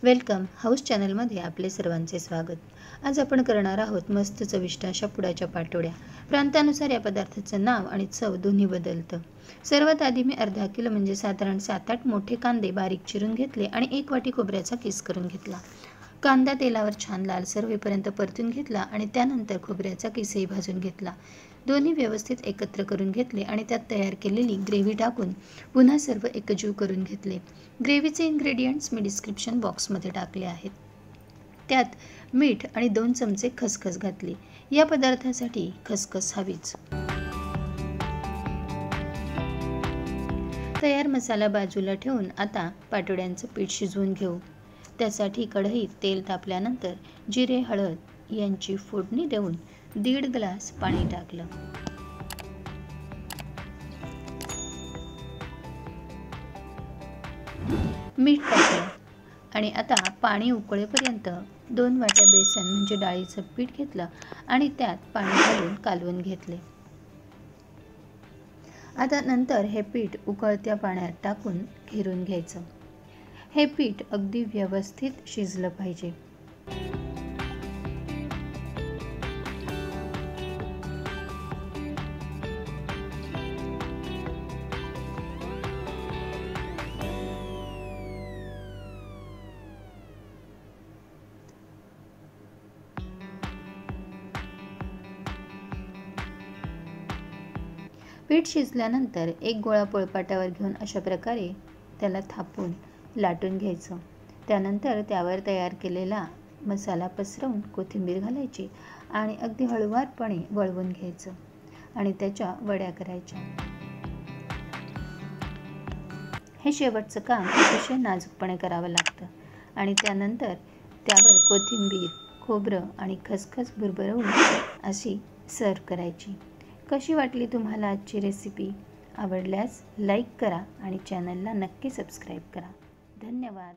Welcome house चॅनलमध्ये आपले सर्वांचे स्वागत। आज आपण करणार आहोत मस्त चविष्ट अशा पुडाच्या पाटोड्या। प्रांतानुसार या पदार्थाचं नाव आणि चव दोन्ही बदलतं। सर्वात आधी मी अर्धा किलो म्हणजे साधारण 7-8 मोठे कांदे बारीक चिरून घेतले आणि 1 वाटी खोबऱ्याचा किस करून घेतला। कांदा तेलावर छान लालसर होईपर्यंत परतून घेतला आणि त्यानंतर खोबऱ्याचा किसही भाजून घेतला। दोन्ही व्यवस्थित एकत्र करून घेतले आणि त्यात तयार केलेली ग्रेव्ही टाकून पुन्हा सर्व एकजीव करून घेतले। ग्रेव्हीचे इन्ग्रेडियंट्स मी डिस्क्रिप्शन बॉक्समध्ये टाकले आहेत। त्यात मीठ आणि 2 चमचे खसखस घातली। या पदार्थासाठी खसखस हवीच। तयार मसाला बाजूला ठेवून आता पाटोड्यांचं पीठ शिजवून घेऊ। त्यासाठी कढईत तेल तापल्यानंतर जिरे हळद यांची फोडणी देऊन 1.5 ग्लास पाणी टाकलं। मीठ टाकलं आणि आता पाणी उकळेपर्यंत 2 वाट्या बेसन म्हणजे डाळीचं पीठ घेतलं आणि त्यात पाणी घालून कालवून घेतले। आता नंतर हे पीठ उकळत्या पाण्यात टाकून घेरून घ्यायचं। हे पीठ अगदी व्यवस्थित शिजलं पाहिजे। पीठ शिजल्यानंतर एक गोळा पोळपाटावर घेऊन अशा प्रकारे त्याला थापून लाटून घ्यायचं। त्यानंतर त्यावर तयार केलेला मसाला पसरवून कोथिंबीर घालायची आणि अगदी हळूवारपणे वळवून घ्यायचं आणि त्याच्या वड्या करायच्या। हे शेवटचं काम अतिशय नाजूकपणे करावं लागतं आणि त्यानंतर त्यावर कोथिंबीर, खोबरं आणि खसखस भुरभरवून अशी सर्व करायची। कशी वाटली तुम्हाला आजची रेसिपी? आवडल्यास लाईक करा आणि चॅनलला नक्की सबस्क्राईब करा। धन्यवाद।